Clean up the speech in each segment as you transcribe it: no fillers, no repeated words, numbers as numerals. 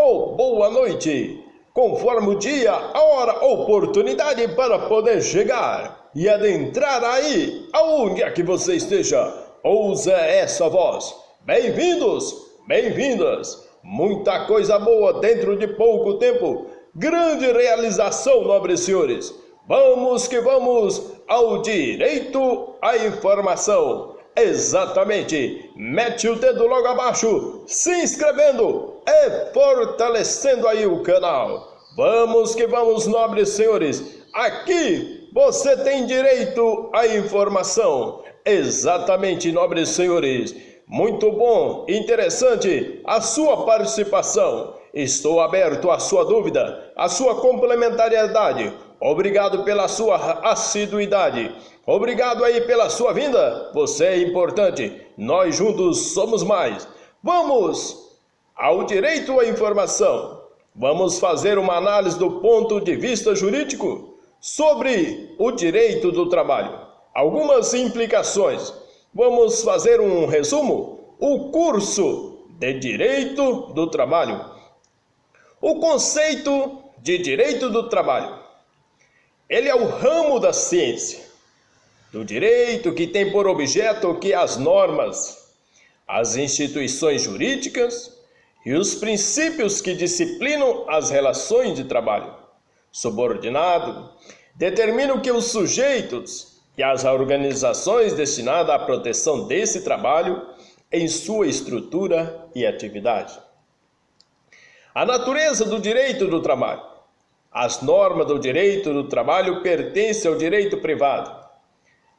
ou boa noite, conforme o dia, a hora, a oportunidade para poder chegar e adentrar aí, aonde é que você esteja, ouça essa voz. Bem-vindos, bem-vindas, muita coisa boa dentro de pouco tempo, grande realização, nobres senhores. Vamos que vamos ao direito à informação. Exatamente, mete o dedo logo abaixo, se inscrevendo e fortalecendo aí o canal. Vamos que vamos, nobres senhores, aqui você tem direito à informação. Exatamente, nobres senhores, muito bom, interessante a sua participação. Estou aberto à sua dúvida, à sua complementariedade. Obrigado pela sua assiduidade. Obrigado aí pela sua vinda. Você é importante. Nós juntos somos mais. Vamos ao direito à informação. Vamos fazer uma análise do ponto de vista jurídico sobre o direito do trabalho. Algumas implicações. Vamos fazer um resumo. O curso de direito do trabalho. O conceito de direito do trabalho. Ele é o ramo da ciência, do direito que tem por objeto que as normas, as instituições jurídicas e os princípios que disciplinam as relações de trabalho subordinado determinam que os sujeitos e as organizações destinadas à proteção desse trabalho em sua estrutura e atividade. A natureza do direito do trabalho. As normas do direito do trabalho pertencem ao direito privado.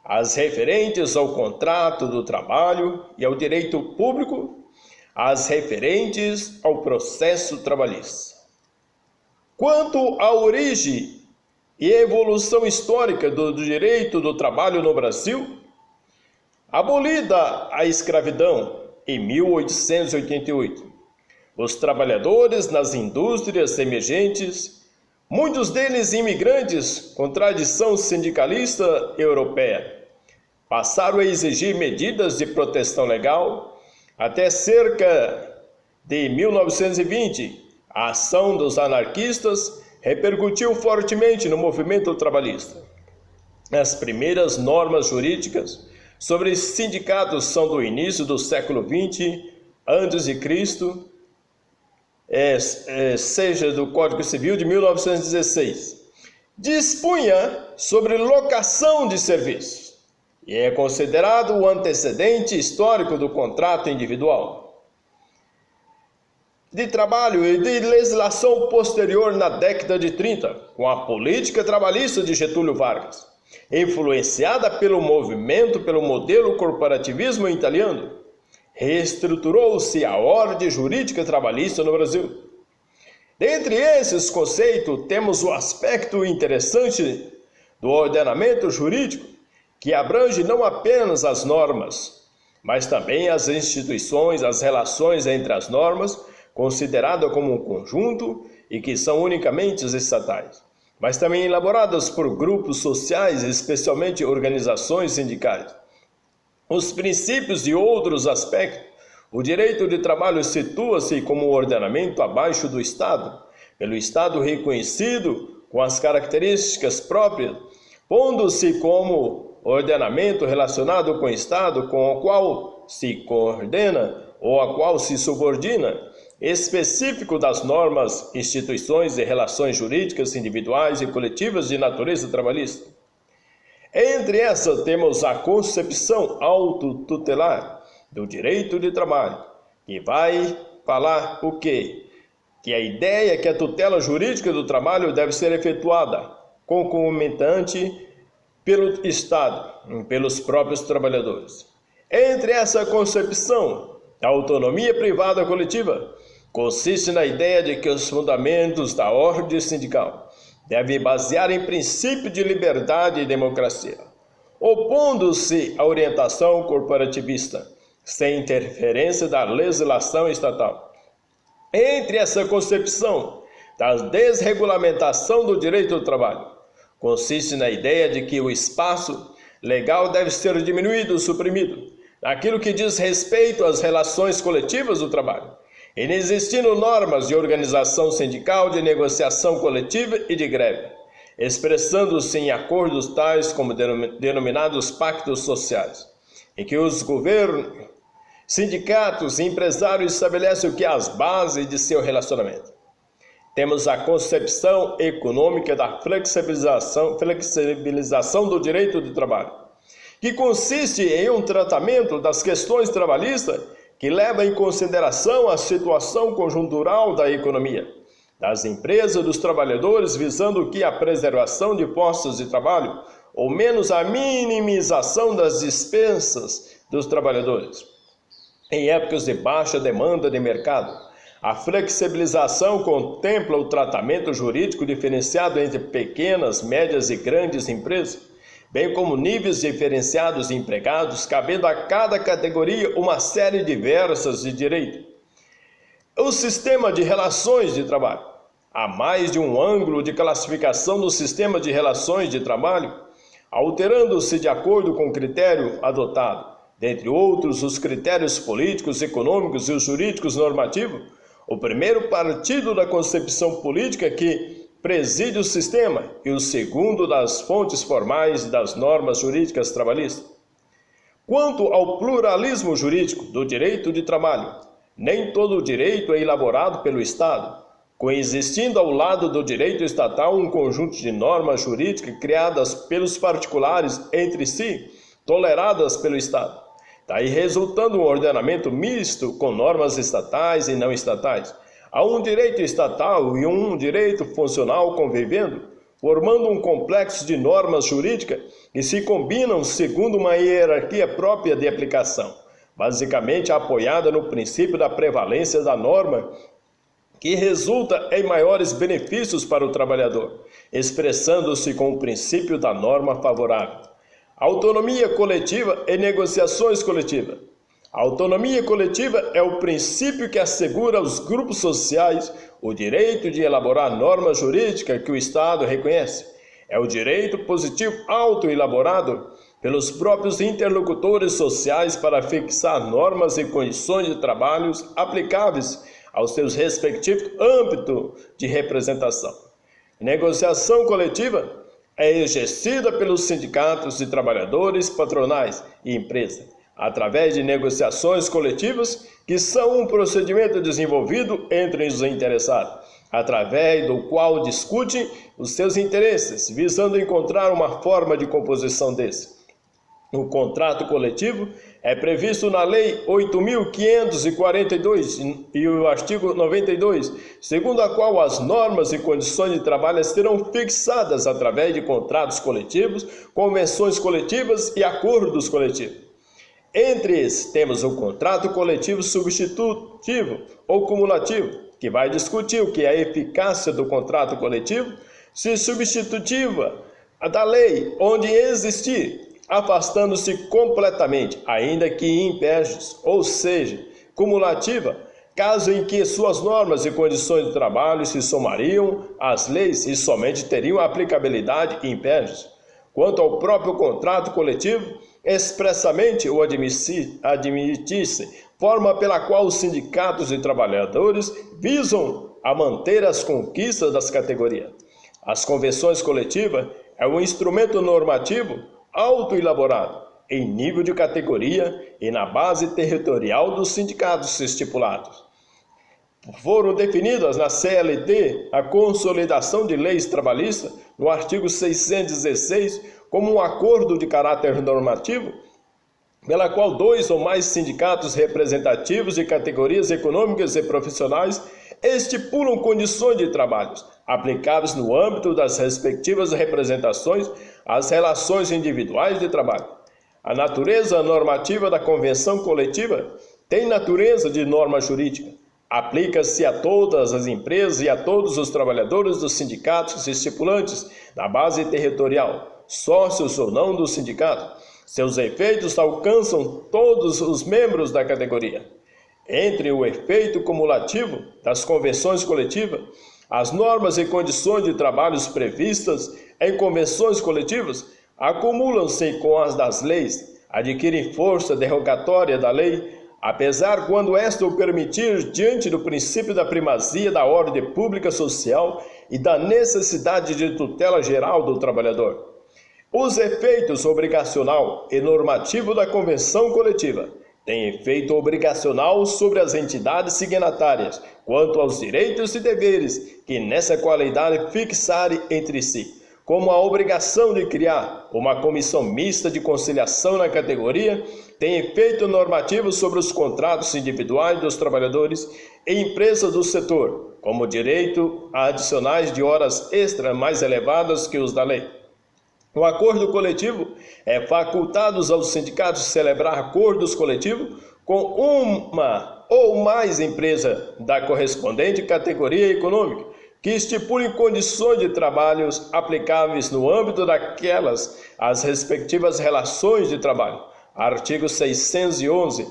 As referentes ao contrato do trabalho e ao direito público, as referentes ao processo trabalhista. Quanto à origem e evolução histórica do direito do trabalho no Brasil, abolida a escravidão em 1888, os trabalhadores nas indústrias emergentes, muitos deles imigrantes com tradição sindicalista europeia, passaram a exigir medidas de proteção legal. Até cerca de 1920, a ação dos anarquistas repercutiu fortemente no movimento trabalhista. As primeiras normas jurídicas sobre sindicatos são do início do século XX a.C., seja do Código Civil de 1916, dispunha sobre locação de serviços e é considerado o antecedente histórico do contrato individual de trabalho e de legislação posterior na década de 30, com a política trabalhista de Getúlio Vargas, influenciada pelo modelo corporativismo italiano. Reestruturou-se a ordem jurídica trabalhista no Brasil. Dentre esses conceitos, temos o aspecto interessante do ordenamento jurídico, que abrange não apenas as normas, mas também as instituições, as relações entre as normas, consideradas como um conjunto e que são unicamente estatais, mas também elaboradas por grupos sociais, especialmente organizações sindicais. Os princípios e outros aspectos. O direito de trabalho situa-se como ordenamento abaixo do Estado, pelo Estado reconhecido com as características próprias, pondo-se como ordenamento relacionado com o Estado com o qual se coordena ou a qual se subordina, específico das normas, instituições e relações jurídicas individuais e coletivas de natureza trabalhista. Entre essas temos a concepção autotutelar do direito de trabalho, que vai falar o quê? Que a ideia é que a tutela jurídica do trabalho deve ser efetuada concomitante pelo Estado, pelos próprios trabalhadores. Entre essa concepção, a autonomia privada coletiva consiste na ideia de que os fundamentos da ordem sindical deve basear em princípio de liberdade e democracia, opondo-se à orientação corporativista, sem interferência da legislação estatal. Entre essa concepção da desregulamentação do direito do trabalho, consiste na ideia de que o espaço legal deve ser diminuído, suprimido, naquilo que diz respeito às relações coletivas do trabalho, Inexistindo normas de organização sindical, de negociação coletiva e de greve, expressando-se em acordos tais como denominados pactos sociais, em que os governos, sindicatos e empresários estabelecem o que é as bases de seu relacionamento. Temos a concepção econômica da flexibilização do direito do trabalho, que consiste em um tratamento das questões trabalhistas que leva em consideração a situação conjuntural da economia, das empresas e dos trabalhadores, visando que a preservação de postos de trabalho, ou menos a minimização das despesas dos trabalhadores. Em épocas de baixa demanda de mercado, a flexibilização contempla o tratamento jurídico diferenciado entre pequenas, médias e grandes empresas, bem como níveis diferenciados de empregados, cabendo a cada categoria uma série diversas de direitos. O sistema de relações de trabalho. Há mais de um ângulo de classificação do sistema de relações de trabalho, alterando-se de acordo com o critério adotado, dentre outros os critérios políticos, econômicos e os jurídicos normativos. O primeiro partido da concepção política que preside o sistema e o segundo das fontes formais das normas jurídicas trabalhistas. Quanto ao pluralismo jurídico do direito de trabalho, nem todo o direito é elaborado pelo Estado, coexistindo ao lado do direito estatal um conjunto de normas jurídicas criadas pelos particulares entre si, toleradas pelo Estado. Daí resultando um ordenamento misto com normas estatais e não estatais. Há um direito estatal e um direito funcional convivendo, formando um complexo de normas jurídicas que se combinam segundo uma hierarquia própria de aplicação, basicamente apoiada no princípio da prevalência da norma, que resulta em maiores benefícios para o trabalhador, expressando-se com o princípio da norma favorável. Autonomia coletiva e negociações coletivas. A autonomia coletiva é o princípio que assegura aos grupos sociais o direito de elaborar normas jurídicas que o Estado reconhece. É o direito positivo auto-elaborado pelos próprios interlocutores sociais para fixar normas e condições de trabalho aplicáveis aos seus respectivos âmbitos de representação. Negociação coletiva é exercida pelos sindicatos de trabalhadores, patronais e empresas, através de negociações coletivas, que são um procedimento desenvolvido entre os interessados, através do qual discutem os seus interesses, visando encontrar uma forma de composição desse. O contrato coletivo é previsto na Lei 8.542 e o artigo 92, segundo a qual as normas e condições de trabalho serão fixadas através de contratos coletivos, convenções coletivas e acordos coletivos. Entre esses, temos o contrato coletivo substitutivo ou cumulativo, que vai discutir o que é a eficácia do contrato coletivo, se substitutiva da lei onde existir, afastando-se completamente, ainda que impégios, ou seja, cumulativa, caso em que suas normas e condições de trabalho se somariam às leis e somente teriam aplicabilidade impégios. Quanto ao próprio contrato coletivo, expressamente o admitisse, forma pela qual os sindicatos e trabalhadores visam a manter as conquistas das categorias. As convenções coletivas é um instrumento normativo auto-elaborado, em nível de categoria e na base territorial dos sindicatos estipulados. Foram definidas na CLT a consolidação de leis trabalhistas, no artigo 616, como um acordo de caráter normativo, pela qual dois ou mais sindicatos representativos de categorias econômicas e profissionais estipulam condições de trabalho aplicáveis no âmbito das respectivas representações às relações individuais de trabalho. A natureza normativa da convenção coletiva tem natureza de norma jurídica. Aplica-se a todas as empresas e a todos os trabalhadores dos sindicatos estipulantes da base territorial, sócios ou não do sindicato. Seus efeitos alcançam todos os membros da categoria. Entre o efeito cumulativo das convenções coletivas, as normas e condições de trabalhos previstas em convenções coletivas acumulam-se com as das leis, adquirem força derogatória da lei, apesar quando esta o permitir diante do princípio da primazia da ordem pública social e da necessidade de tutela geral do trabalhador. Os efeitos obrigacional e normativo da convenção coletiva têm efeito obrigacional sobre as entidades signatárias quanto aos direitos e deveres que nessa qualidade fixarem entre si, como a obrigação de criar uma comissão mista de conciliação na categoria, tem efeito normativo sobre os contratos individuais dos trabalhadores e empresas do setor, como direito a adicionais de horas extra mais elevadas que os da lei. O acordo coletivo é facultado aos sindicatos celebrar acordos coletivos com uma ou mais empresas da correspondente categoria econômica, que estipulem condições de trabalhos aplicáveis no âmbito daquelas as respectivas relações de trabalho. Artigo 611,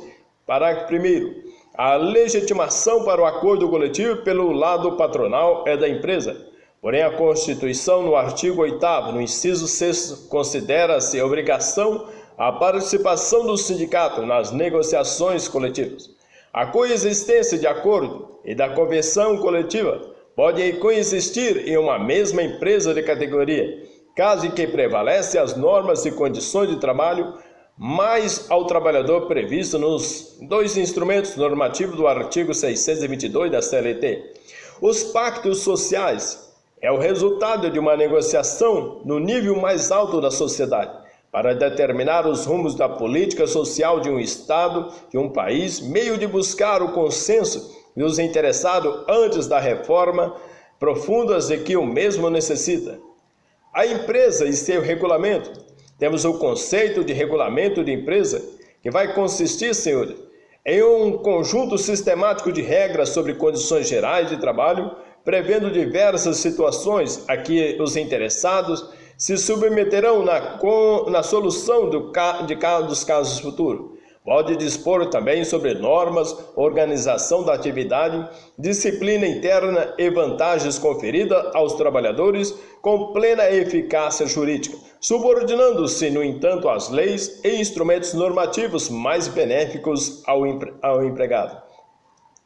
parágrafo 1º. A legitimação para o acordo coletivo pelo lado patronal é da empresa. Porém, a Constituição, no artigo 8º, no inciso 6º, considera-se obrigação a participação do sindicato nas negociações coletivas. A coexistência de acordo e da convenção coletiva pode coexistir em uma mesma empresa de categoria, caso em que prevalecem as normas e condições de trabalho, mais ao trabalhador previsto nos dois instrumentos normativos do artigo 622 da CLT. Os pactos sociais é o resultado de uma negociação no nível mais alto da sociedade, para determinar os rumos da política social de um Estado, de um país, meio de buscar o consenso dos interessados antes da reforma profundas de que o mesmo necessita. A empresa e seu regulamento. Temos o conceito de regulamento de empresa, que vai consistir, senhores, em um conjunto sistemático de regras sobre condições gerais de trabalho, prevendo diversas situações a que os interessados se submeterão na solução dos casos futuros. Pode dispor também sobre normas, organização da atividade, disciplina interna e vantagens conferidas aos trabalhadores com plena eficácia jurídica, subordinando-se, no entanto, às leis e instrumentos normativos mais benéficos ao empregado.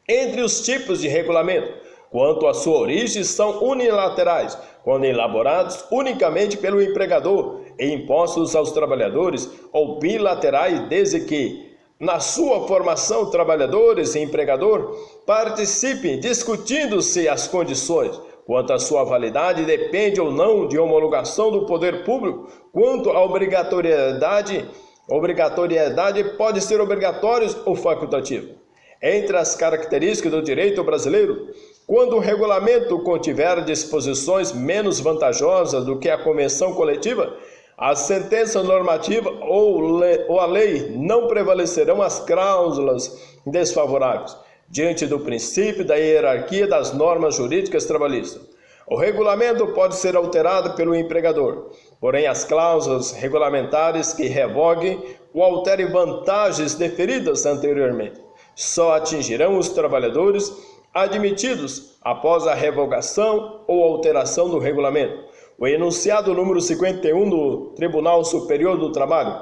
Entre os tipos de regulamento, quanto à sua origem, são unilaterais, quando elaborados unicamente pelo empregador e impostos aos trabalhadores, ou bilaterais, desde que, na sua formação, trabalhadores e empregador participem discutindo-se as condições. Quanto à sua validade, depende ou não de homologação do poder público. Quanto à obrigatoriedade pode ser obrigatória ou facultativa. Entre as características do direito brasileiro, quando o regulamento contiver disposições menos vantajosas do que a convenção coletiva, a sentença normativa ou a lei não prevalecerão as cláusulas desfavoráveis, diante do princípio da hierarquia das normas jurídicas trabalhistas. O regulamento pode ser alterado pelo empregador, porém as cláusulas regulamentares que revoguem ou alterem vantagens deferidas anteriormente só atingirão os trabalhadores admitidos após a revogação ou alteração do regulamento. O enunciado número 51 do Tribunal Superior do Trabalho.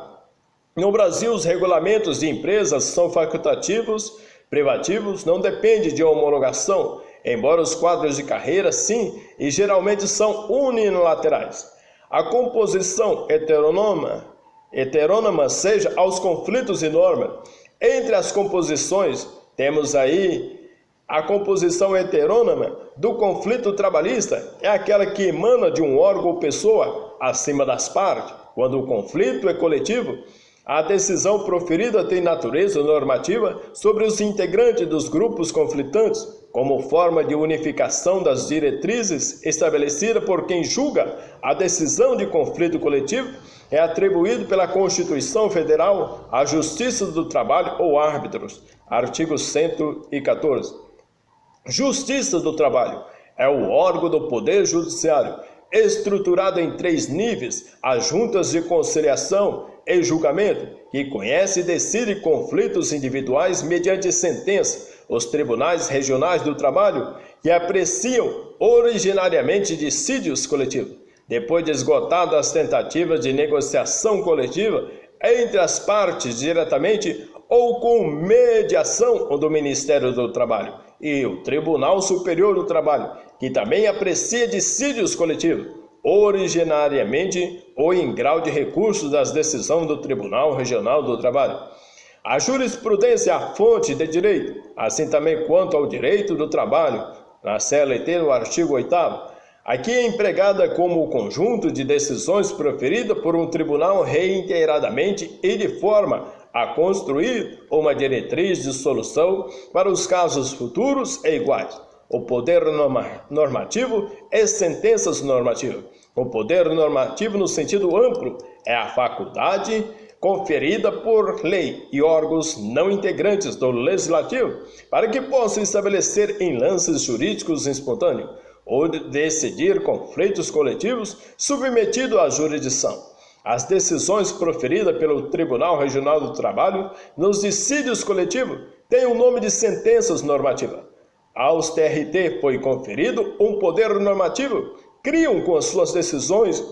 No Brasil, os regulamentos de empresas são facultativos, privativos, não depende de homologação, embora os quadros de carreira sim, e geralmente são unilaterais. A composição heterônoma seja aos conflitos de norma. Entre as composições, temos aí a composição heterônoma do conflito trabalhista, é aquela que emana de um órgão ou pessoa acima das partes. Quando o conflito é coletivo, a decisão proferida tem natureza normativa sobre os integrantes dos grupos conflitantes, como forma de unificação das diretrizes estabelecida por quem julga a decisão de conflito coletivo, é atribuído pela Constituição Federal à Justiça do Trabalho ou árbitros. Artigo 114. Justiça do Trabalho é o órgão do Poder Judiciário, estruturado em 3 níveis, as juntas de conciliação e julgamento, que conhece e decide conflitos individuais mediante sentença, os tribunais regionais do trabalho, que apreciam originariamente dissídios coletivos. Depois de esgotadas as tentativas de negociação coletiva entre as partes diretamente ou com mediação do Ministério do Trabalho e o Tribunal Superior do Trabalho, que também aprecia dissídios coletivos, originariamente ou em grau de recurso das decisões do Tribunal Regional do Trabalho. A jurisprudência é a fonte de direito, assim também quanto ao direito do trabalho, na CLT, no artigo 8º, aqui é empregada como o conjunto de decisões proferidas por um tribunal reiteradamente e de forma a construir uma diretriz de solução para os casos futuros e iguais. O poder normativo e sentenças normativas. O poder normativo, no sentido amplo, é a faculdade conferida por lei e órgãos não integrantes do Legislativo para que possam estabelecer em lances jurídicos espontâneos ou decidir conflitos coletivos submetidos à jurisdição. As decisões proferidas pelo Tribunal Regional do Trabalho nos dissídios coletivos têm o nome de sentenças normativas. Aos TRT foi conferido um poder normativo, criam com as suas decisões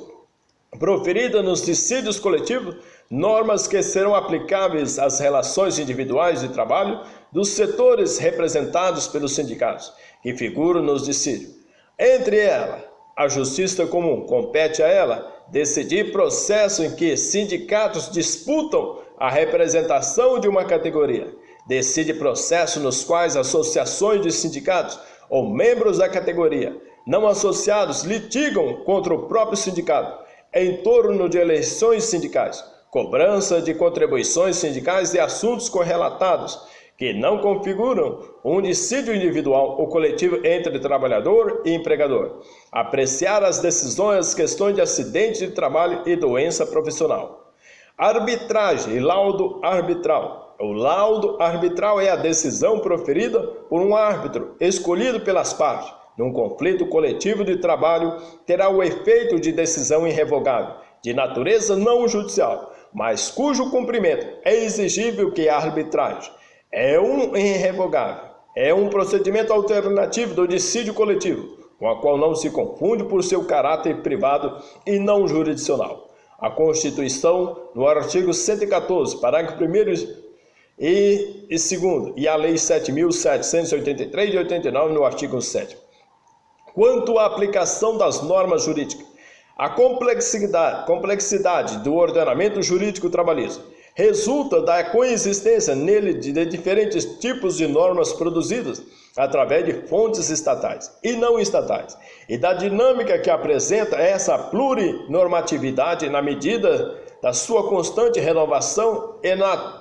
proferidas nos dissídios coletivos normas que serão aplicáveis às relações individuais de trabalho dos setores representados pelos sindicatos, que figuram nos dissídios. Entre elas, a justiça comum compete a ela decidir processo em que sindicatos disputam a representação de uma categoria. Decide processos nos quais associações de sindicatos ou membros da categoria não associados litigam contra o próprio sindicato em torno de eleições sindicais, cobrança de contribuições sindicais e assuntos correlatados que não configuram um dissídio individual ou coletivo entre trabalhador e empregador. Apreciar as decisões, questões de acidente de trabalho e doença profissional. Arbitragem e laudo arbitral. O laudo arbitral é a decisão proferida por um árbitro escolhido pelas partes. Num conflito coletivo de trabalho, terá o efeito de decisão irrevogável, de natureza não judicial, mas cujo cumprimento é exigível que a arbitragem é um irrevogável, é um procedimento alternativo do dissídio coletivo, com a qual não se confunde por seu caráter privado e não jurisdicional. A Constituição, no artigo 114, parágrafo 1º e 2º, e a Lei 7.783 de 89, no artigo 7º. Quanto à aplicação das normas jurídicas, a complexidade do ordenamento jurídico trabalhista resulta da coexistência nele de diferentes tipos de normas produzidas através de fontes estatais e não estatais, e da dinâmica que apresenta essa plurinormatividade na medida da sua constante renovação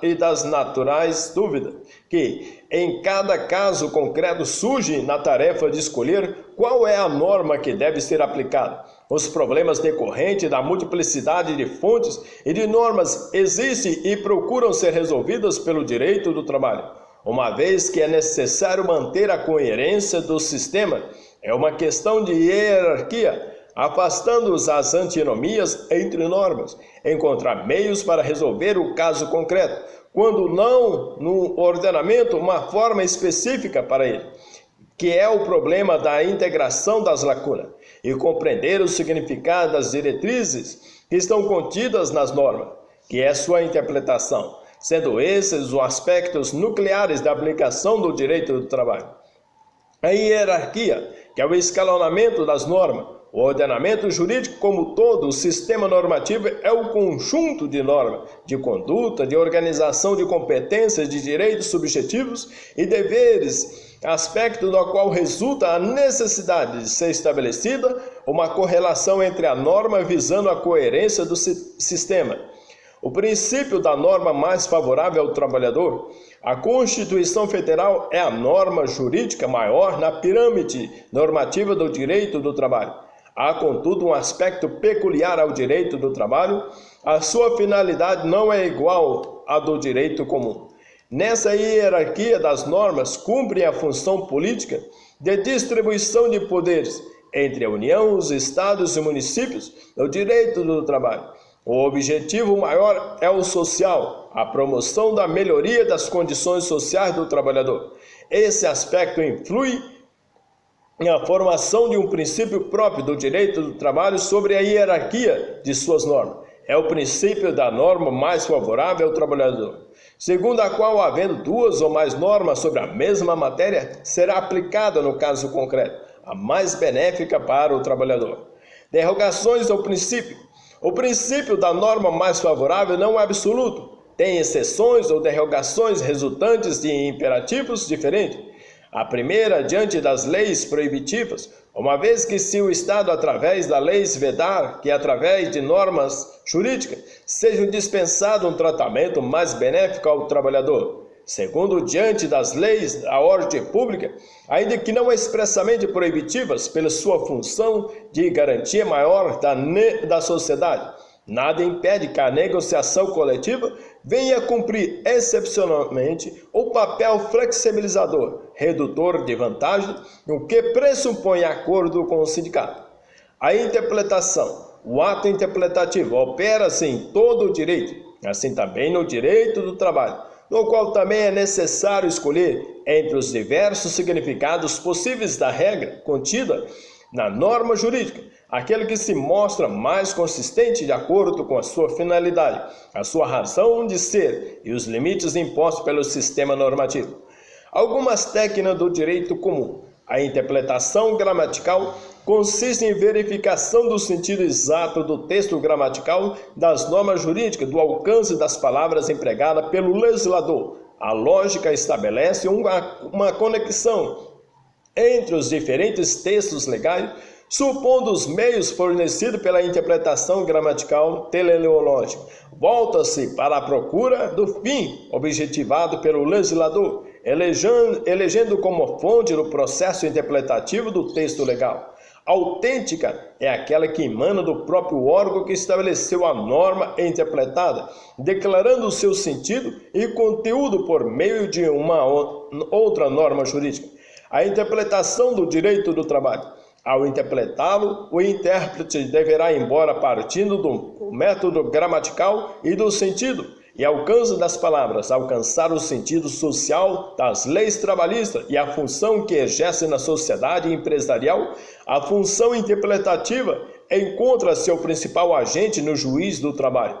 e das naturais dúvidas, que em cada caso concreto surge na tarefa de escolher qual é a norma que deve ser aplicada. Os problemas decorrentes da multiplicidade de fontes e de normas existem e procuram ser resolvidos pelo direito do trabalho, uma vez que é necessário manter a coerência do sistema. É uma questão de hierarquia, afastando-os as antinomias entre normas, encontrar meios para resolver o caso concreto, quando não no ordenamento uma forma específica para ele, que é o problema da integração das lacunas, e compreender o significado das diretrizes que estão contidas nas normas, que é sua interpretação, sendo esses os aspectos nucleares da aplicação do direito do trabalho. A hierarquia, que é o escalonamento das normas. O ordenamento jurídico como todo, o sistema normativo é o conjunto de normas, de conduta, de organização de competências, de direitos subjetivos e deveres, aspecto do qual resulta a necessidade de ser estabelecida uma correlação entre a norma visando a coerência do sistema. O princípio da norma mais favorável ao trabalhador. A Constituição Federal é a norma jurídica maior na pirâmide normativa do direito do trabalho. Há, contudo, um aspecto peculiar ao direito do trabalho. A sua finalidade não é igual à do direito comum. Nessa hierarquia das normas, cumpre a função política de distribuição de poderes entre a União, os estados e municípios no direito do trabalho. O objetivo maior é o social, a promoção da melhoria das condições sociais do trabalhador. Esse aspecto influi na formação de um princípio próprio do direito do trabalho sobre a hierarquia de suas normas. É o princípio da norma mais favorável ao trabalhador. segundo a qual, havendo duas ou mais normas sobre a mesma matéria, será aplicada no caso concreto a mais benéfica para o trabalhador. Derrogações ao princípio. O princípio da norma mais favorável não é absoluto. Tem exceções ou derrogações resultantes de imperativos diferentes. A primeira, diante das leis proibitivas, uma vez que se o Estado, através da lei, vedar que, através de normas jurídicas, seja dispensado um tratamento mais benéfico ao trabalhador. Segundo, diante das leis da ordem pública, ainda que não expressamente proibitivas, pela sua função de garantia maior da sociedade, nada impede que a negociação coletiva venha cumprir excepcionalmente o papel flexibilizador, redutor de vantagem, o que pressupõe acordo com o sindicato. A interpretação, o ato interpretativo, opera-se em todo o direito, assim também no direito do trabalho, no qual também é necessário escolher entre os diversos significados possíveis da regra contida na norma jurídica, aquele que se mostra mais consistente de acordo com a sua finalidade, a sua razão de ser e os limites impostos pelo sistema normativo. Algumas técnicas do direito comum. A interpretação gramatical consiste em verificação do sentido exato do texto gramatical das normas jurídicas, do alcance das palavras empregadas pelo legislador. A lógica estabelece uma conexão entre os diferentes textos legais, supondo os meios fornecidos pela interpretação gramatical teleológica. Volta-se para a procura do fim objetivado pelo legislador, elegendo como fonte do processo interpretativo do texto legal. Autêntica é aquela que emana do próprio órgão que estabeleceu a norma interpretada, declarando o seu sentido e conteúdo por meio de uma outra norma jurídica. A interpretação do direito do trabalho. Ao interpretá-lo, o intérprete deverá, embora partindo do método gramatical e do sentido e alcance das palavras, alcançar o sentido social das leis trabalhistas e a função que exerce na sociedade empresarial. A função interpretativa encontra seu principal agente no juiz do trabalho.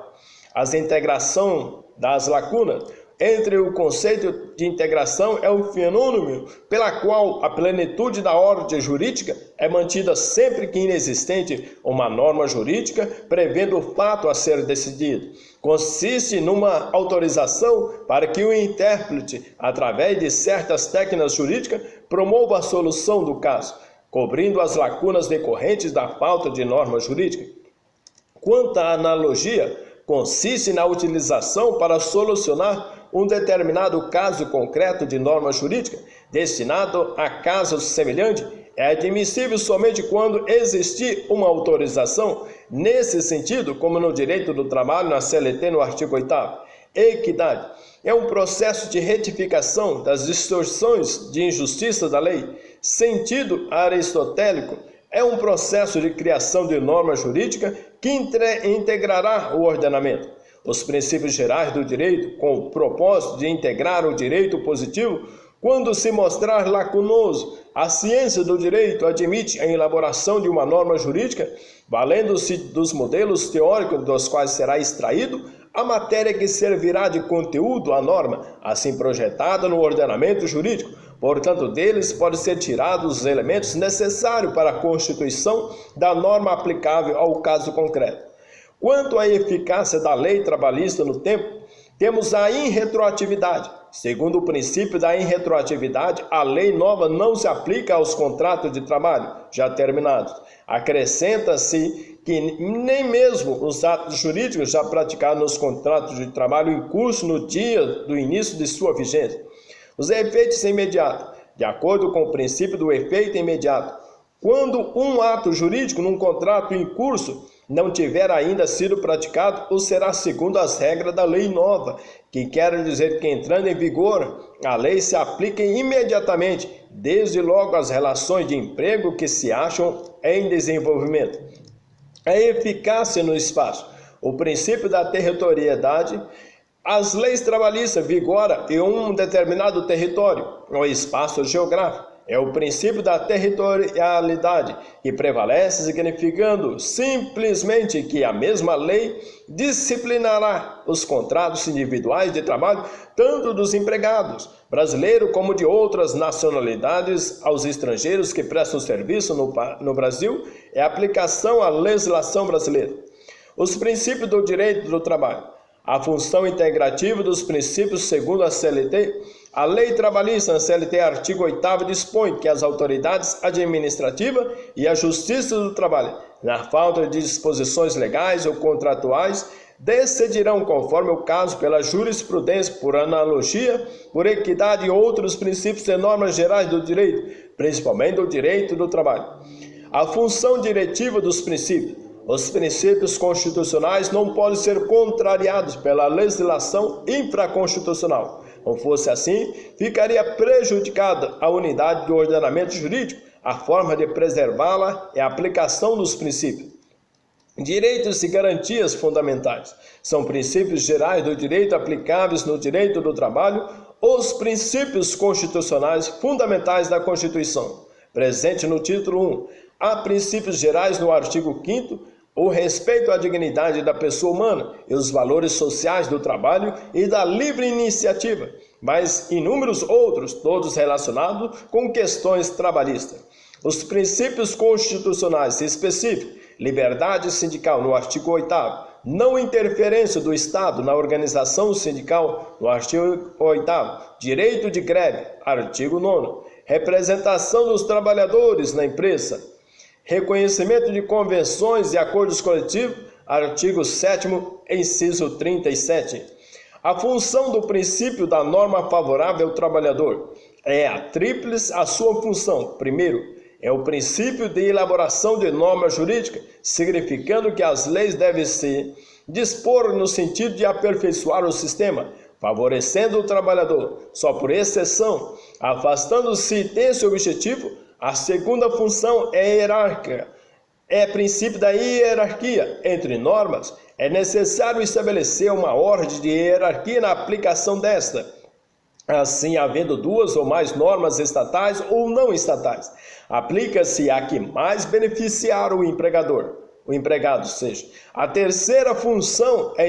A integração das lacunas. Entre o conceito de integração é o fenômeno pela qual a plenitude da ordem jurídica é mantida sempre que inexistente uma norma jurídica prevendo o fato a ser decidido. Consiste numa autorização para que o intérprete, através de certas técnicas jurídicas, promova a solução do caso, cobrindo as lacunas decorrentes da falta de norma jurídica. Quanto à analogia, consiste na utilização para solucionar um determinado caso concreto de norma jurídica, destinado a casos semelhantes, é admissível somente quando existir uma autorização, nesse sentido, como no direito do trabalho, na CLT, no artigo 8º. Equidade é um processo de retificação das distorções de injustiça da lei. Sentido aristotélico é um processo de criação de norma jurídica que integrará o ordenamento. Os princípios gerais do direito, com o propósito de integrar o direito positivo, quando se mostrar lacunoso, a ciência do direito admite a elaboração de uma norma jurídica, valendo-se dos modelos teóricos dos quais será extraído a matéria que servirá de conteúdo à norma, assim projetada no ordenamento jurídico. Portanto, deles podem ser tirados os elementos necessários para a constituição da norma aplicável ao caso concreto. Quanto à eficácia da lei trabalhista no tempo, temos a irretroatividade. Segundo o princípio da irretroatividade, a lei nova não se aplica aos contratos de trabalho já terminados. Acrescenta-se que nem mesmo os atos jurídicos já praticados nos contratos de trabalho em curso no dia do início de sua vigência. Os efeitos imediatos. De acordo com o princípio do efeito imediato, quando um ato jurídico num contrato em curso não tiver ainda sido praticado, ou será segundo as regras da lei nova, que quer dizer que, entrando em vigor, a lei se aplica imediatamente, desde logo às relações de emprego que se acham em desenvolvimento. A eficácia no espaço. O princípio da territorialidade. As leis trabalhistas vigoram em um determinado território ou espaço geográfico. é o princípio da territorialidade, que prevalece, significando simplesmente que a mesma lei disciplinará os contratos individuais de trabalho, tanto dos empregados brasileiros como de outras nacionalidades aos estrangeiros que prestam serviço no Brasil, é a aplicação à legislação brasileira. Os princípios do direito do trabalho. A função integrativa dos princípios segundo a CLT. A Lei Trabalhista, na CLT, artigo 8º, dispõe que as autoridades administrativas e a Justiça do Trabalho, na falta de disposições legais ou contratuais, decidirão, conforme o caso, pela jurisprudência, por analogia, por equidade e outros princípios e normas gerais do direito, principalmente do direito do trabalho. A função diretiva dos princípios. Os princípios constitucionais não podem ser contrariados pela legislação infraconstitucional. Não fosse assim, ficaria prejudicada a unidade do ordenamento jurídico. A forma de preservá-la é a aplicação dos princípios. Direitos e garantias fundamentais. São princípios gerais do direito aplicáveis no direito do trabalho, os princípios constitucionais fundamentais da Constituição. Presente no título 1. Há princípios gerais no artigo 5º, o respeito à dignidade da pessoa humana e os valores sociais do trabalho e da livre iniciativa, mas inúmeros outros, todos relacionados com questões trabalhistas. Os princípios constitucionais específicos, liberdade sindical no artigo 8º, não interferência do Estado na organização sindical no artigo 8º, direito de greve, artigo 9º, representação dos trabalhadores na empresa, reconhecimento de convenções e acordos coletivos, artigo 7º, inciso 37. A função do princípio da norma favorável ao trabalhador é a tríplice a sua função. Primeiro, é o princípio de elaboração de norma jurídica, significando que as leis devem se dispor no sentido de aperfeiçoar o sistema, favorecendo o trabalhador, só por exceção, afastando-se desse objetivo. A segunda função é hierárquica, é princípio da hierarquia entre normas. É necessário estabelecer uma ordem de hierarquia na aplicação desta, assim havendo duas ou mais normas estatais ou não estatais. Aplica-se a que mais beneficiar o empregado, seja. A terceira função é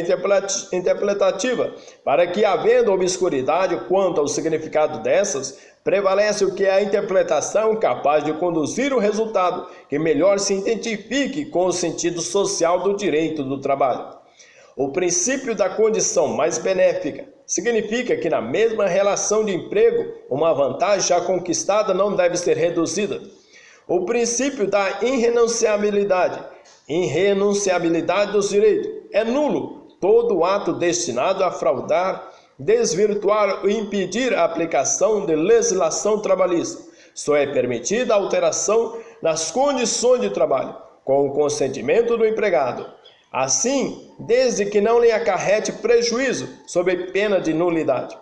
interpretativa, para que, havendo obscuridade quanto ao significado dessas, prevalece o que é a interpretação capaz de conduzir o resultado que melhor se identifique com o sentido social do direito do trabalho. O princípio da condição mais benéfica significa que na mesma relação de emprego, uma vantagem já conquistada não deve ser reduzida. O princípio da irrenunciabilidade dos direitos. É nulo todo ato destinado a fraudar, desvirtuar ou impedir a aplicação de legislação trabalhista. Só é permitida a alteração nas condições de trabalho, com o consentimento do empregado. Assim, desde que não lhe acarrete prejuízo, sob pena de nulidade.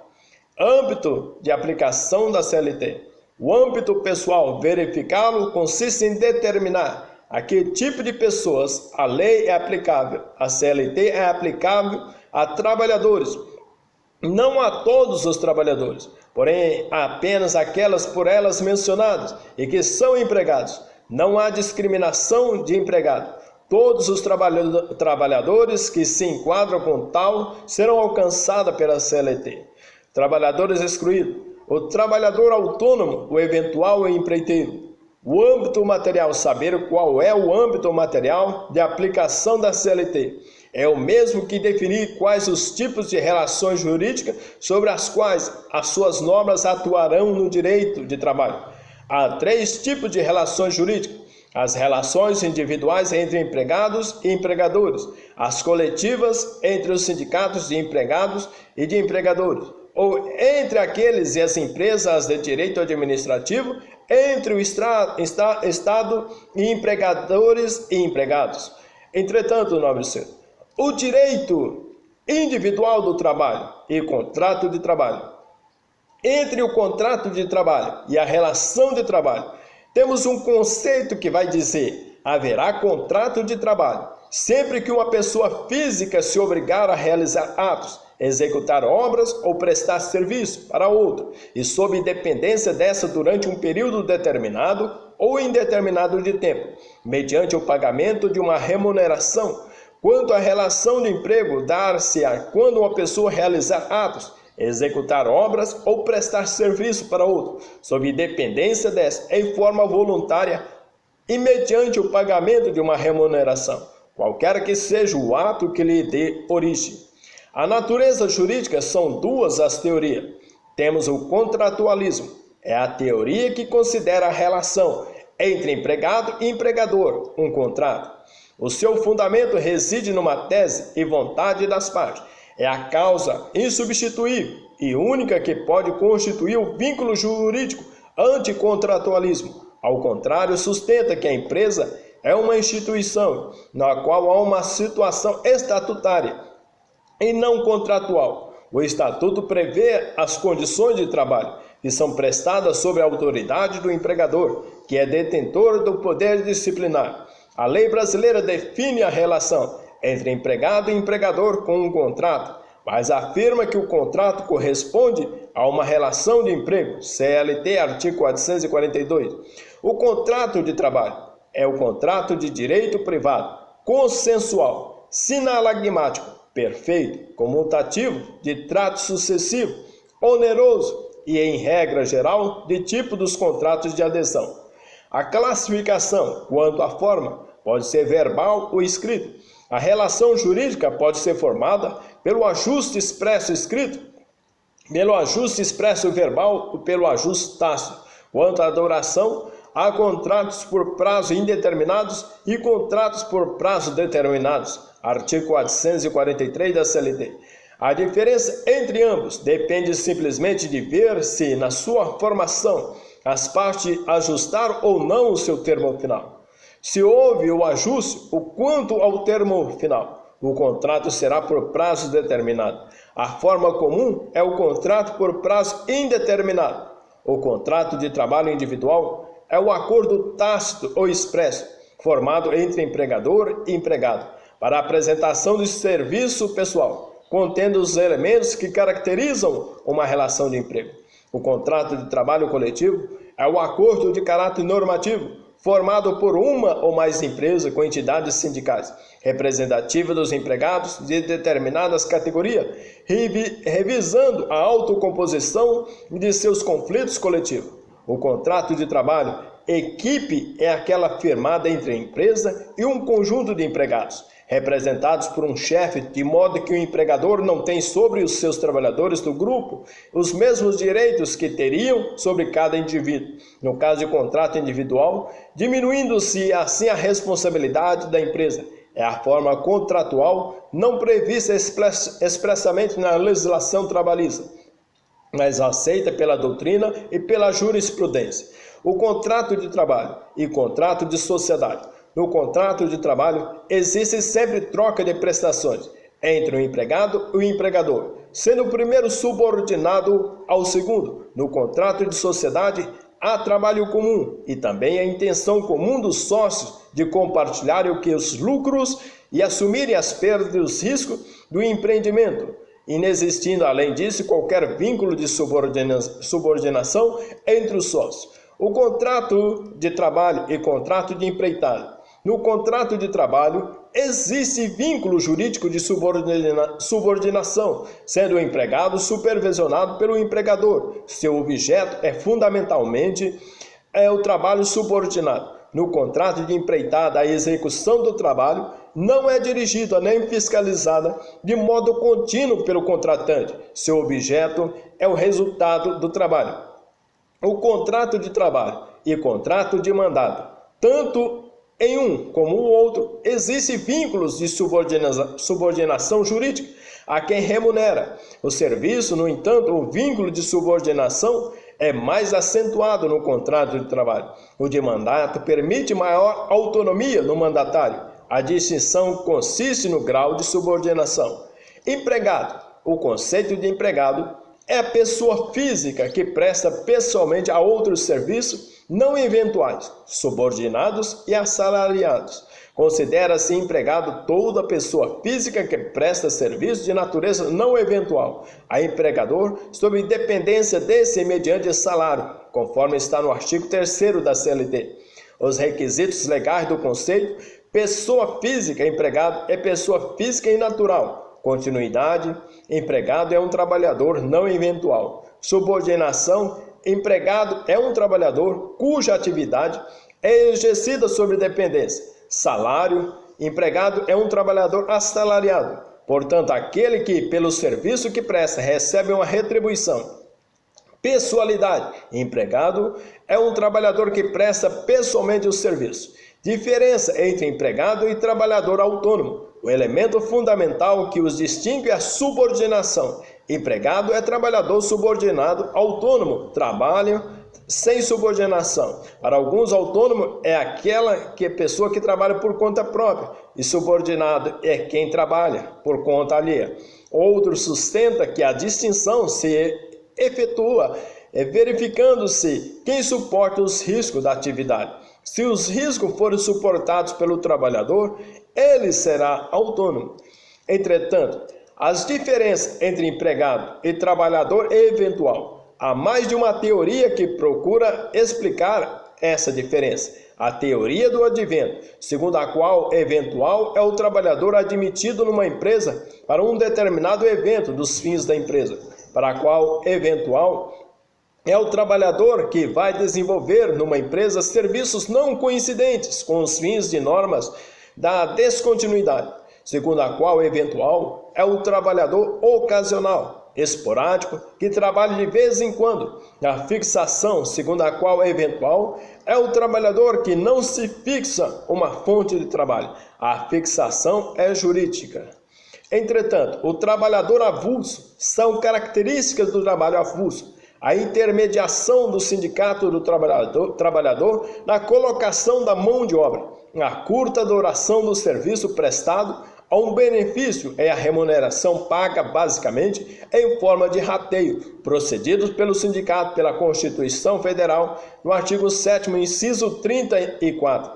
Âmbito de aplicação da CLT. O âmbito pessoal verificá-lo consiste em determinar a que tipo de pessoas a lei é aplicável. A CLT é aplicável a trabalhadores, não a todos os trabalhadores, porém apenas aquelas por elas mencionadas e que são empregados. Não há discriminação de empregado. Todos os trabalhadores que se enquadram com tal serão alcançados pela CLT. Trabalhadores excluídos. O trabalhador autônomo, o eventual empreiteiro. O âmbito material. Saber qual é o âmbito material de aplicação da CLT. É o mesmo que definir quais os tipos de relações jurídicas sobre as quais as suas normas atuarão no direito de trabalho. Há 3 tipos de relações jurídicas: as relações individuais entre empregados e empregadores, as coletivas entre os sindicatos de empregados e de empregadores, ou entre aqueles e as empresas de direito administrativo, entre o Estado e empregadores e empregados. Entretanto, nobre senhor, o direito individual do trabalho e contrato de trabalho. Entre o contrato de trabalho e a relação de trabalho, temos um conceito que vai dizer: haverá contrato de trabalho sempre que uma pessoa física se obrigar a realizar atos executar obras ou prestar serviço para outro, e sob dependência dessa durante um período determinado ou indeterminado de tempo, mediante o pagamento de uma remuneração. Quanto à relação de emprego, dar-se-á quando uma pessoa realizar atos, executar obras ou prestar serviço para outro, sob dependência dessa, em forma voluntária e mediante o pagamento de uma remuneração, qualquer que seja o ato que lhe dê origem. A natureza jurídica são duas as teorias. Temos o contratualismo, é a teoria que considera a relação entre empregado e empregador, um contrato. O seu fundamento reside numa tese e vontade das partes. É a causa insubstituível e única que pode constituir o vínculo jurídico anticontratualismo. Ao contrário, sustenta que a empresa é uma instituição na qual há uma situação estatutária e não contratual. O estatuto prevê as condições de trabalho que são prestadas sob a autoridade do empregador, que é detentor do poder disciplinar. A lei brasileira define a relação entre empregado e empregador com um contrato, mas afirma que o contrato corresponde a uma relação de emprego, CLT, artigo 442. O contrato de trabalho é o contrato de direito privado, consensual, sinalagmático, perfeito, comutativo, de trato sucessivo, oneroso e, em regra geral, de tipo dos contratos de adesão. A classificação, quanto à forma, pode ser verbal ou escrita. A relação jurídica pode ser formada pelo ajuste expresso escrito, pelo ajuste expresso verbal ou pelo ajuste tácito. Quanto à duração, há contratos por prazo indeterminados e contratos por prazo determinados. Artigo 443 da CLT. A diferença entre ambos depende simplesmente de ver se, na sua formação, as partes ajustaram ou não o seu termo final. Se houve o ajuste, o quanto ao termo final, o contrato será por prazo determinado. A forma comum é o contrato por prazo indeterminado. O contrato de trabalho individual é o acordo tácito ou expresso, formado entre empregador e empregado, para a apresentação de serviço pessoal, contendo os elementos que caracterizam uma relação de emprego. O contrato de trabalho coletivo é o acordo de caráter normativo, formado por uma ou mais empresas com entidades sindicais, representativas dos empregados de determinadas categorias, revisando a autocomposição de seus conflitos coletivos. O contrato de trabalho, equipe, é aquela firmada entre a empresa e um conjunto de empregados, representados por um chefe, de modo que o empregador não tem sobre os seus trabalhadores do grupo os mesmos direitos que teriam sobre cada indivíduo. No caso de contrato individual, diminuindo-se assim a responsabilidade da empresa. É a forma contratual não prevista expressamente na legislação trabalhista, mas aceita pela doutrina e pela jurisprudência. O contrato de trabalho e contrato de sociedade. No contrato de trabalho, existe sempre troca de prestações entre o empregado e o empregador, sendo o primeiro subordinado ao segundo. No contrato de sociedade, há trabalho comum e também a intenção comum dos sócios de compartilharem os lucros e assumirem as perdas e os riscos do empreendimento, inexistindo, além disso, qualquer vínculo de subordinação entre os sócios. O contrato de trabalho e contrato de empreitada. No contrato de trabalho, existe vínculo jurídico de subordinação, sendo o empregado supervisionado pelo empregador. Seu objeto é fundamentalmente o trabalho subordinado. No contrato de empreitada, a execução do trabalho não é dirigida nem fiscalizada de modo contínuo pelo contratante. Seu objeto é o resultado do trabalho. O contrato de trabalho e contrato de mandato, tanto em um como o outro, existem vínculos de subordinação jurídica a quem remunera. O serviço, no entanto, o vínculo de subordinação é mais acentuado no contrato de trabalho. O de mandato permite maior autonomia no mandatário. A distinção consiste no grau de subordinação. Empregado. O conceito de empregado é a pessoa física que presta pessoalmente a outros serviços não eventuais, subordinados e assalariados, Considera-se empregado toda pessoa física que presta serviço de natureza não eventual a empregador sob dependência desse mediante salário, conforme está no artigo 3º da CLT. Os requisitos legais do conceito: pessoa física empregado é pessoa física e natural. Continuidade: empregado é um trabalhador não eventual. Subordinação: empregado é um trabalhador cuja atividade é exercida sob dependência. Salário: empregado é um trabalhador assalariado, portanto, aquele que, pelo serviço que presta, recebe uma retribuição. Pessoalidade: empregado é um trabalhador que presta pessoalmente o serviço. Diferença entre empregado e trabalhador autônomo: o elemento fundamental que os distingue é a subordinação. Empregado é trabalhador subordinado, autônomo, trabalho sem subordinação. Para alguns, autônomo é aquela pessoa que trabalha por conta própria, e subordinado é quem trabalha por conta alheia. Outros sustenta que a distinção se efetua verificando-se quem suporta os riscos da atividade. Se os riscos forem suportados pelo trabalhador, ele será autônomo. Entretanto, as diferenças entre empregado e trabalhador é eventual. Há mais de uma teoria que procura explicar essa diferença. A teoria do advento, segundo a qual eventual é o trabalhador admitido numa empresa para um determinado evento dos fins da empresa, para a qual eventual é o trabalhador que vai desenvolver numa empresa serviços não coincidentes com os fins de normas da descontinuidade, segundo a qual eventual é o trabalhador ocasional, esporádico, que trabalha de vez em quando. A fixação, segundo a qual eventual, é o trabalhador que não se fixa uma fonte de trabalho. A fixação é jurídica. Entretanto, o trabalhador avulso são características do trabalho avulso. A intermediação do sindicato do trabalhador na colocação da mão de obra, a curta duração do serviço prestado, a um benefício é a remuneração paga basicamente em forma de rateio, procedidos pelo sindicato pela Constituição Federal, no artigo 7º, inciso 34.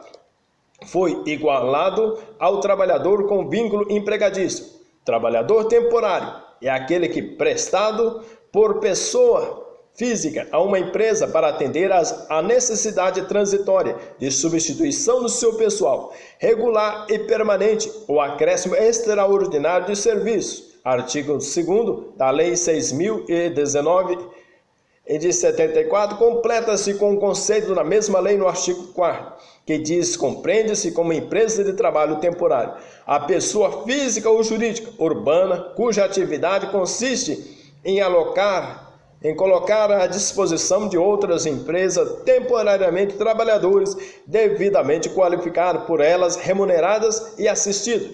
Foi igualado ao trabalhador com vínculo empregatício. Trabalhador temporário é aquele que prestado por pessoa física a uma empresa para atender à necessidade transitória de substituição do seu pessoal, regular e permanente, ou acréscimo extraordinário de serviço. Artigo 2º da Lei 6.019 de 74, completa-se com o conceito da mesma lei no artigo 4º, que diz: compreende-se como empresa de trabalho temporário a pessoa física ou jurídica urbana cuja atividade consiste em colocar à disposição de outras empresas temporariamente trabalhadores devidamente qualificados por elas, remuneradas e assistidos.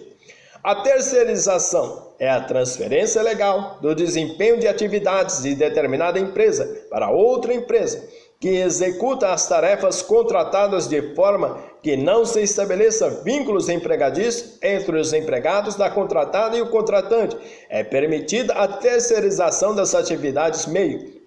A terceirização é a transferência legal do desempenho de atividades de determinada empresa para outra empresa, que executa as tarefas contratadas de forma que não se estabeleça vínculos empregatícios entre os empregados da contratada e o contratante. É permitida a terceirização das atividades meio,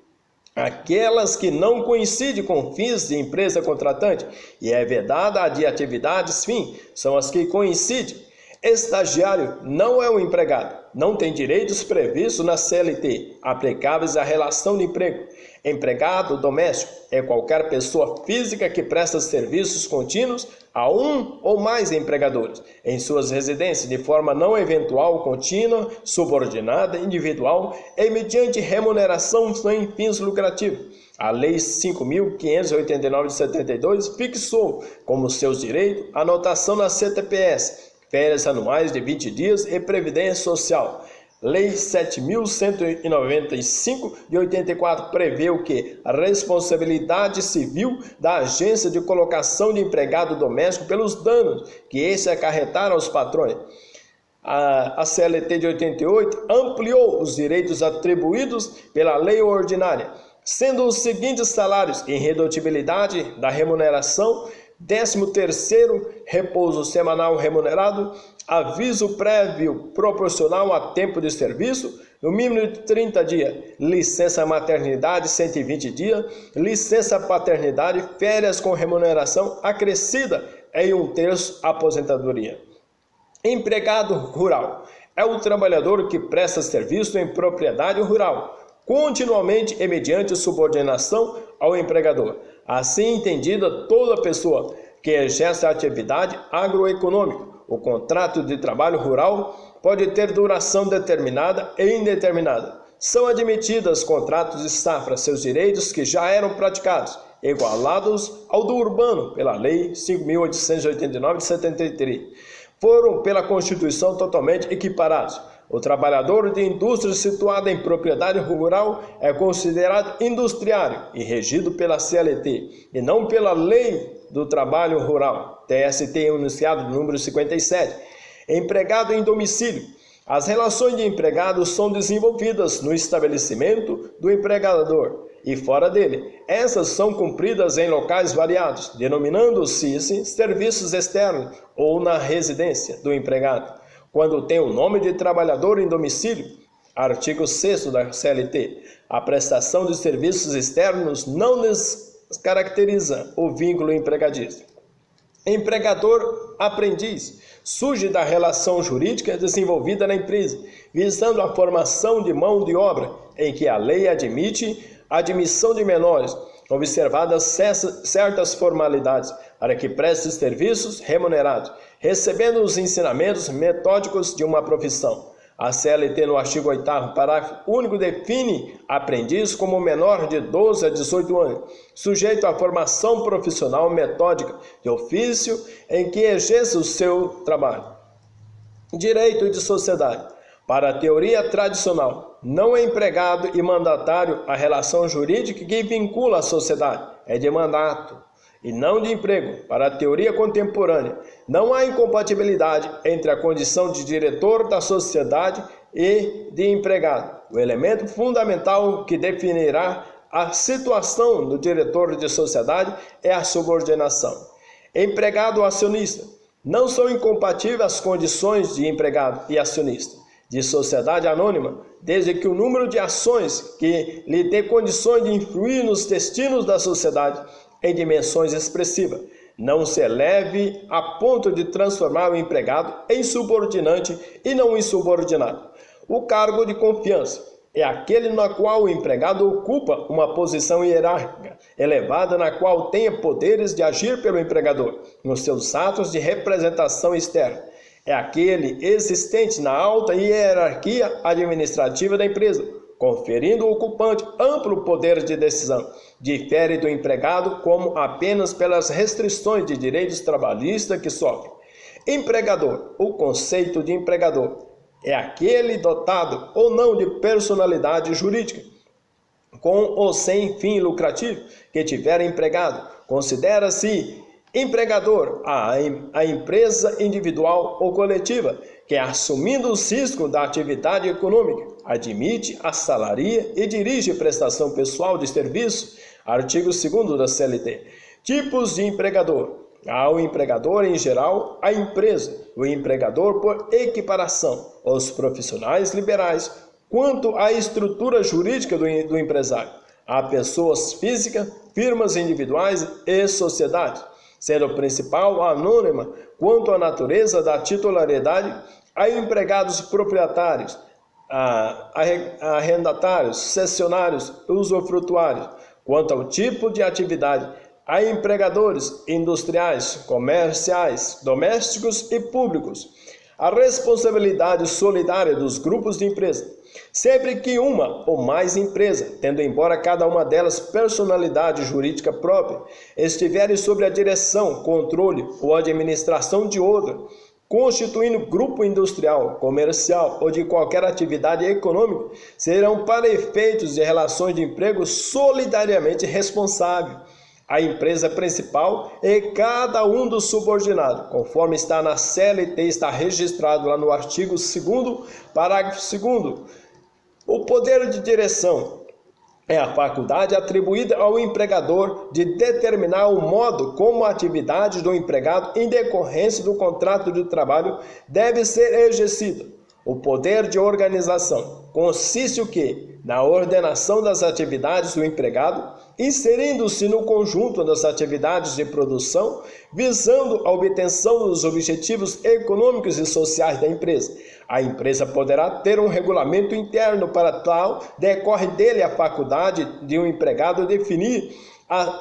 aquelas que não coincidem com fins de empresa contratante, e é vedada a de atividades fim, são as que coincidem. Estagiário não é um empregado, não tem direitos previstos na CLT, aplicáveis à relação de emprego. Empregado doméstico é qualquer pessoa física que presta serviços contínuos a um ou mais empregadores, em suas residências, de forma não eventual, contínua, subordinada, individual e mediante remuneração sem fins lucrativos. A Lei 5.589 de 72 fixou como seus direitos a anotação na CTPS, férias anuais de 20 dias e previdência social. Lei 7.195 de 84 prevê o que? A responsabilidade civil da agência de colocação de empregado doméstico pelos danos que esse acarretar aos patrões. A CLT de 88 ampliou os direitos atribuídos pela lei ordinária, sendo os seguintes salários: irredutibilidade da remuneração, 13º, repouso semanal remunerado, aviso prévio proporcional a tempo de serviço, no mínimo de 30 dias, licença maternidade 120 dias, licença paternidade, férias com remuneração acrescida em 1/3 aposentadoria. Empregado rural é o trabalhador que presta serviço em propriedade rural, continuamente e mediante subordinação ao empregador. Assim entendida toda pessoa que exerce a atividade agroeconômica. O contrato de trabalho rural pode ter duração determinada e indeterminada. São admitidos contratos de safra, seus direitos que já eram praticados, igualados ao do urbano pela Lei 5.889 de 73. Foram pela Constituição totalmente equiparados. O trabalhador de indústria situado em propriedade rural é considerado industriário e regido pela CLT e não pela Lei do Trabalho Rural, TST, enunciado número 57. Empregado em domicílio. As relações de empregado são desenvolvidas no estabelecimento do empregador e fora dele. Essas são cumpridas em locais variados, denominando-se serviços externos ou na residência do empregado. Quando tem o nome de trabalhador em domicílio, artigo 6º da CLT, a prestação de serviços externos não descaracteriza o vínculo empregadício. Empregador-aprendiz surge da relação jurídica desenvolvida na empresa, visando a formação de mão de obra, em que a lei admite a admissão de menores, observadas certas formalidades, para que preste serviços remunerados, recebendo os ensinamentos metódicos de uma profissão. A CLT, no artigo 8º, parágrafo único, define aprendiz como menor de 12 a 18 anos, sujeito à formação profissional metódica de ofício em que exerce o seu trabalho. Direito de sociedade. Para a teoria tradicional, não é empregado e mandatário a relação jurídica que vincula a sociedade, é de mandato e não de emprego. Para a teoria contemporânea, não há incompatibilidade entre a condição de diretor da sociedade e de empregado. O elemento fundamental que definirá a situação do diretor de sociedade é a subordinação. Empregado ou acionista. Não são incompatíveis as condições de empregado e acionista de sociedade anônima, desde que o número de ações que lhe dê condições de influir nos destinos da sociedade em dimensões expressivas não se eleve a ponto de transformar o empregado em subordinante e não insubordinado. O cargo de confiança é aquele na qual o empregado ocupa uma posição hierárquica elevada, na qual tenha poderes de agir pelo empregador nos seus atos de representação externa. É aquele existente na alta hierarquia administrativa da empresa, conferindo ao ocupante amplo poder de decisão. Difere do empregado como apenas pelas restrições de direitos trabalhistas que sofre. Empregador. O conceito de empregador é aquele dotado ou não de personalidade jurídica, com ou sem fim lucrativo, que tiver empregado. Considera-se empregador a empresa individual ou coletiva que, assumindo os riscos da atividade econômica, admite, assalaria e dirige prestação pessoal de serviço, artigo 2º da CLT. Tipos de empregador. Há o empregador em geral, a empresa, o empregador por equiparação, os profissionais liberais, quanto à estrutura jurídica do empresário. Há pessoas físicas, firmas individuais e sociedades, sendo o principal anônima quanto à natureza da titularidade, há empregados proprietários, arrendatários, cessionários, usufrutuários. Quanto ao tipo de atividade, há empregadores industriais, comerciais, domésticos e públicos. A responsabilidade solidária dos grupos de empresa. Sempre que uma ou mais empresas, tendo embora cada uma delas personalidade jurídica própria, estiverem sob a direção, controle ou administração de outra, constituindo grupo industrial, comercial ou de qualquer atividade econômica, serão para efeitos de relações de emprego solidariamente responsáveis. A empresa principal e cada um dos subordinados, conforme está na CLT, está registrado lá no artigo 2º, parágrafo 2º. O poder de direção é a faculdade atribuída ao empregador de determinar o modo como a atividade do empregado, em decorrência do contrato de trabalho, deve ser exercida. O poder de organização consiste o quê? Na ordenação das atividades do empregado, inserindo-se no conjunto das atividades de produção, visando a obtenção dos objetivos econômicos e sociais da empresa. A empresa poderá ter um regulamento interno para tal, decorre dele a faculdade de um empregado definir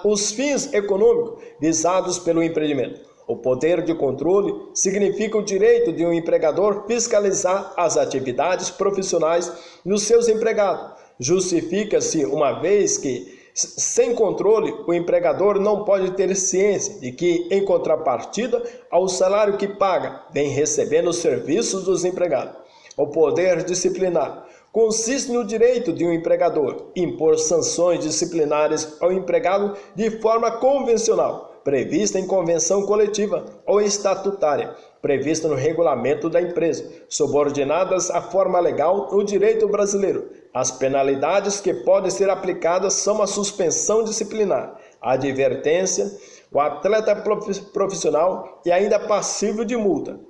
os fins econômicos visados pelo empreendimento. O poder de controle significa o direito de um empregador fiscalizar as atividades profissionais dos seus empregados. Justifica-se uma vez que, sem controle, o empregador não pode ter ciência de que, em contrapartida ao salário que paga, vem recebendo os serviços dos empregados. O poder disciplinar consiste no direito de um empregador impor sanções disciplinares ao empregado de forma convencional, prevista em convenção coletiva ou estatutária, prevista no regulamento da empresa, subordinadas à forma legal no direito brasileiro. As penalidades que podem ser aplicadas são a suspensão disciplinar, a advertência, o atleta profissional e ainda passível de multa.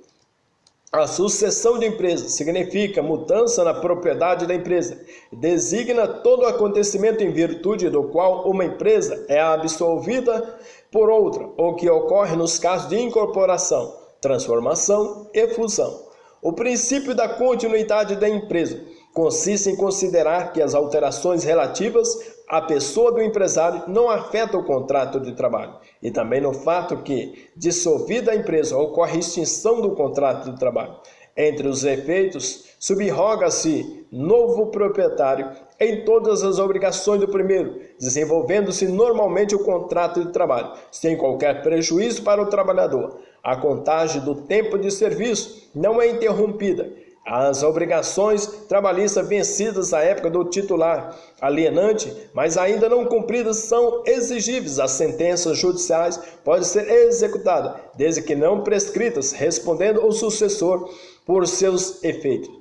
A sucessão de empresa significa mudança na propriedade da empresa. Designa todo acontecimento em virtude do qual uma empresa é absolvida por outra, ou que ocorre nos casos de incorporação, transformação e fusão. O princípio da continuidade da empresa consiste em considerar que as alterações relativas à pessoa do empresário não afetam o contrato de trabalho, e também no fato que, dissolvida a empresa, ocorre extinção do contrato de trabalho. Entre os efeitos, subroga-se novo proprietário em todas as obrigações do primeiro, desenvolvendo-se normalmente o contrato de trabalho, sem qualquer prejuízo para o trabalhador. A contagem do tempo de serviço não é interrompida. As obrigações trabalhistas vencidas à época do titular alienante, mas ainda não cumpridas, são exigíveis. As sentenças judiciais podem ser executadas, desde que não prescritas, respondendo o sucessor por seus efeitos.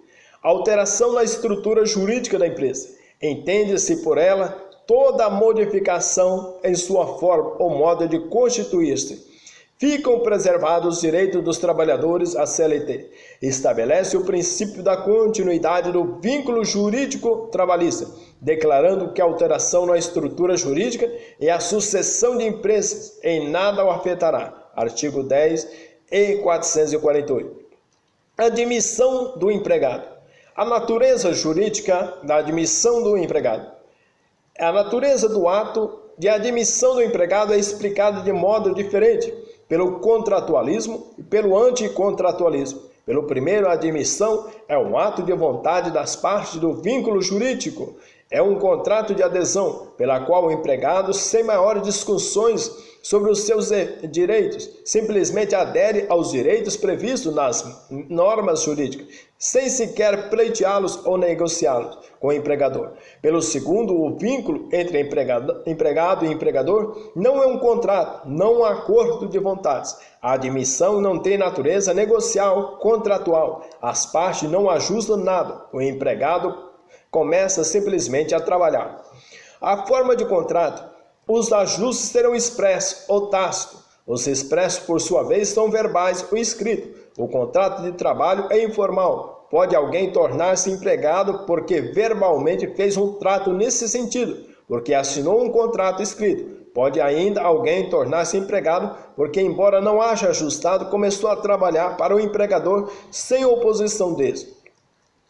Alteração na estrutura jurídica da empresa. Entende-se por ela toda a modificação em sua forma ou modo de constituir-se. Ficam preservados os direitos dos trabalhadores à CLT. Estabelece o princípio da continuidade do vínculo jurídico trabalhista, declarando que a alteração na estrutura jurídica e a sucessão de empresas em nada o afetará. Artigo 10 e 448. Admissão do empregado. A natureza jurídica da admissão do empregado. A natureza do ato de admissão do empregado é explicada de modo diferente pelo contratualismo e pelo anticontratualismo. Pelo primeiro, a admissão é um ato de vontade das partes do vínculo jurídico. É um contrato de adesão, pela qual o empregado, sem maiores discussões sobre os seus direitos, simplesmente adere aos direitos previstos nas normas jurídicas, sem sequer pleiteá-los ou negociá-los com o empregador. Pelo segundo, o vínculo entre empregado e empregador não é um contrato, não um acordo de vontades. A admissão não tem natureza negocial, contratual. As partes não ajustam nada. O empregado começa simplesmente a trabalhar. A forma de contrato. Os ajustes serão expressos ou tácitos. Os expressos, por sua vez, são verbais ou escritos. O contrato de trabalho é informal. Pode alguém tornar-se empregado porque verbalmente fez um trato nesse sentido, porque assinou um contrato escrito. Pode ainda alguém tornar-se empregado porque, embora não haja ajustado, começou a trabalhar para o empregador sem oposição dele.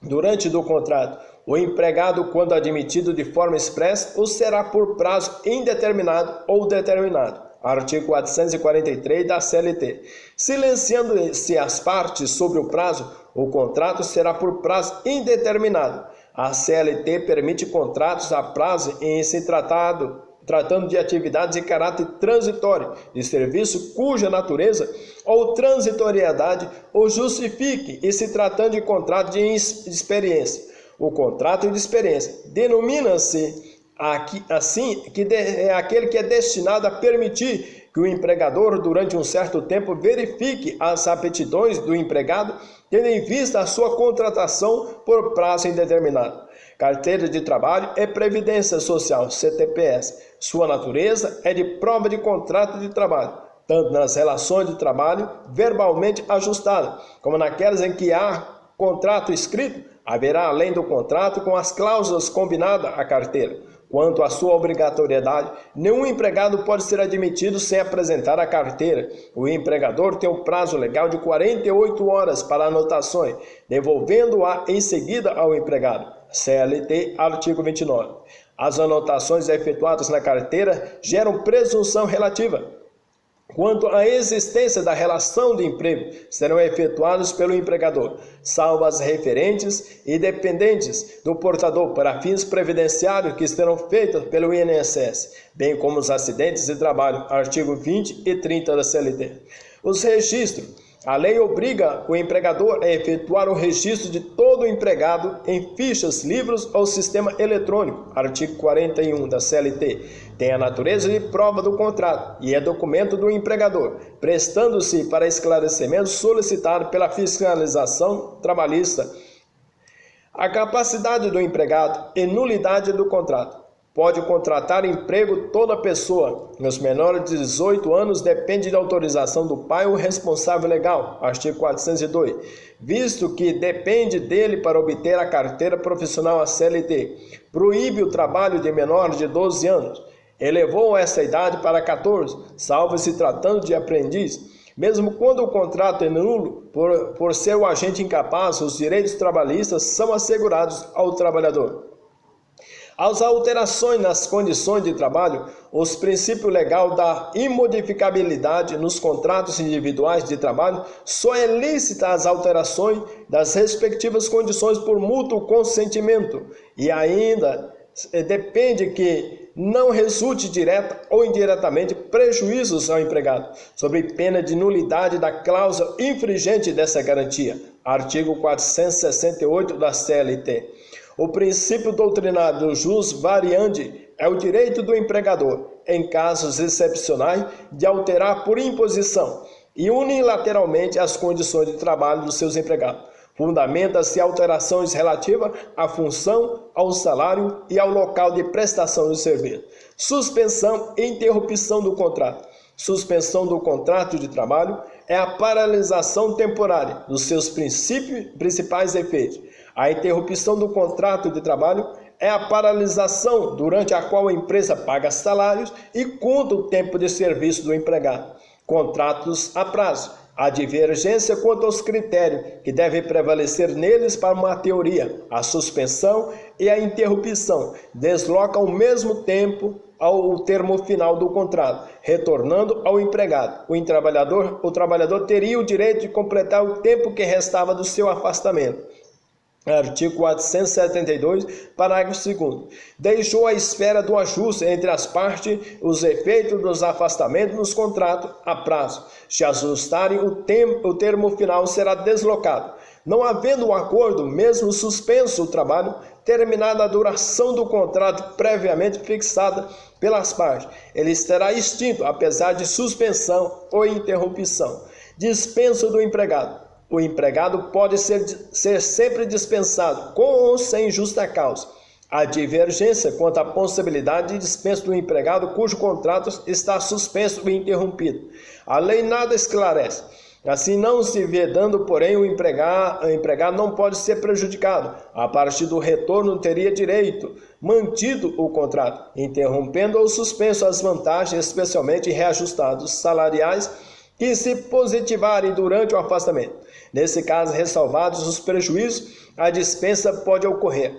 Durante do contrato, o empregado, quando admitido de forma expressa, o será por prazo indeterminado ou determinado. Artigo 443 da CLT. Silenciando-se as partes sobre o prazo, o contrato será por prazo indeterminado. A CLT permite contratos a prazo em se tratando de atividades de caráter transitório, de serviço cuja natureza ou transitoriedade o justifique, e se tratando de contrato de experiência. O contrato de experiência denomina-se assim é aquele que é destinado a permitir que o empregador, durante um certo tempo, verifique as aptidões do empregado, tendo em vista a sua contratação por prazo indeterminado. Carteira de Trabalho é Previdência Social, CTPS. Sua natureza é de prova de contrato de trabalho, tanto nas relações de trabalho verbalmente ajustadas, como naquelas em que há contrato escrito. Haverá, além do contrato, com as cláusulas combinadas à carteira. Quanto à sua obrigatoriedade, nenhum empregado pode ser admitido sem apresentar a carteira. O empregador tem um prazo legal de 48 horas para anotações, devolvendo-a em seguida ao empregado. CLT, artigo 29. As anotações efetuadas na carteira geram presunção relativa quanto à existência da relação de emprego, serão efetuados pelo empregador, salvo as referentes e dependentes do portador para fins previdenciários que serão feitas pelo INSS, bem como os acidentes de trabalho, artigo 20 e 30 da CLT. Os registros. A lei obriga o empregador a efetuar o registro de todo empregado em fichas, livros ou sistema eletrônico, artigo 41 da CLT. Tem a natureza de prova do contrato e é documento do empregador, prestando-se para esclarecimento solicitado pela fiscalização trabalhista. A capacidade do empregado e nulidade do contrato. Pode contratar emprego toda pessoa. Nos menores de 18 anos depende da autorização do pai ou responsável legal, artigo 402, visto que depende dele para obter a carteira profissional a CLT. Proíbe o trabalho de menores de 12 anos. Elevou essa idade para 14, salvo se tratando de aprendiz. Mesmo quando o contrato é nulo, por ser o agente incapaz, os direitos trabalhistas são assegurados ao trabalhador. As alterações nas condições de trabalho, os princípios legais da imodificabilidade nos contratos individuais de trabalho, só é lícita as alterações das respectivas condições por mútuo consentimento e ainda depende que não resulte direta ou indiretamente prejuízos ao empregado, sob pena de nulidade da cláusula infringente dessa garantia, artigo 468 da CLT. O princípio doutrinário do jus variandi é o direito do empregador, em casos excepcionais, de alterar por imposição e unilateralmente as condições de trabalho dos seus empregados. Fundamenta-se alterações relativas à função, ao salário e ao local de prestação do serviço. Suspensão e interrupção do contrato. Suspensão do contrato de trabalho é a paralisação temporária dos seus principais efeitos. A interrupção do contrato de trabalho é a paralisação durante a qual a empresa paga salários e conta o tempo de serviço do empregado. Contratos a prazo. A divergência quanto aos critérios que devem prevalecer neles para uma teoria. A suspensão e a interrupção deslocam ao mesmo tempo ao termo final do contrato, retornando ao empregado. O trabalhador teria o direito de completar o tempo que restava do seu afastamento. Artigo 472, parágrafo 2º. Deixou a esfera do ajuste entre as partes os efeitos dos afastamentos nos contratos a prazo. Se ajustarem, o termo final será deslocado. Não havendo um acordo, mesmo suspenso o trabalho, terminada a duração do contrato previamente fixada pelas partes, ele estará extinto, apesar de suspensão ou interrupção. Dispensa do empregado. O empregado pode ser sempre dispensado, com ou sem justa causa. Há divergência quanto à possibilidade de dispensa do empregado cujo contrato está suspenso ou interrompido. A lei nada esclarece. Assim não se vedando, porém, o empregado não pode ser prejudicado. A partir do retorno teria direito, mantido o contrato, interrompendo ou suspenso as vantagens, especialmente reajustados salariais, que se positivarem durante o afastamento. Nesse caso, ressalvados os prejuízos, a dispensa pode ocorrer.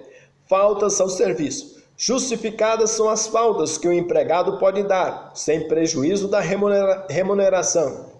Faltas ao serviço. Justificadas são as faltas que o empregado pode dar, sem prejuízo da remuneração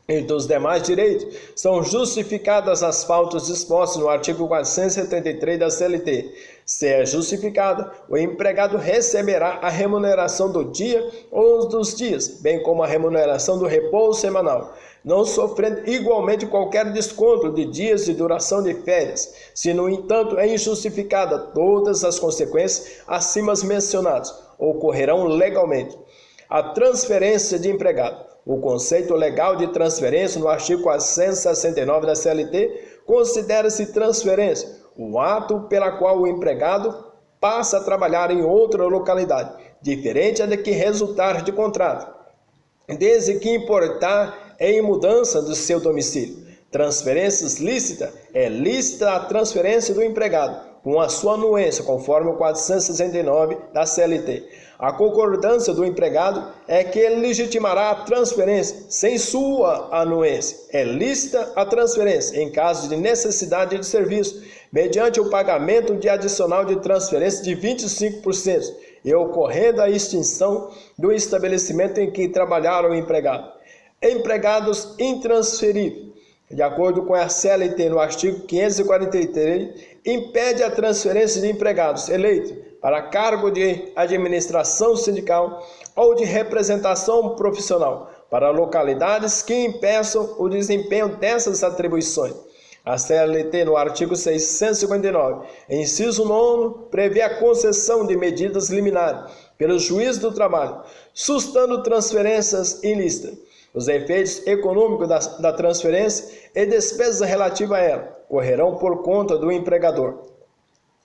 e dos demais direitos. São justificadas as faltas dispostas no artigo 473 da CLT. Se é justificada, o empregado receberá a remuneração do dia ou dos dias, bem como a remuneração do repouso semanal, não sofrendo igualmente qualquer desconto de dias de duração de férias. Se, no entanto, é injustificada, todas as consequências acima mencionadas ocorrerão legalmente. A transferência de empregado. O conceito legal de transferência no artigo 469 da CLT considera-se transferência o ato pela qual o empregado passa a trabalhar em outra localidade, diferente da que resultar de contrato, desde que importar em mudança do seu domicílio. Transferências lícitas. É lícita a transferência do empregado, com a sua anuência, conforme o 469 da CLT. A concordância do empregado é que ele legitimará a transferência sem sua anuência. É lícita a transferência em caso de necessidade de serviço, mediante o pagamento de adicional de transferência de 25% e ocorrendo a extinção do estabelecimento em que trabalhar o empregado. Empregados intransferíveis. De acordo com a CLT, no artigo 543, impede a transferência de empregados eleitos para cargo de administração sindical ou de representação profissional para localidades que impeçam o desempenho dessas atribuições. A CLT, no artigo 659, inciso 9, prevê a concessão de medidas liminares pelo juiz do trabalho, sustando transferências ilícitas. Os efeitos econômicos da transferência e despesas relativas a ela correrão por conta do empregador.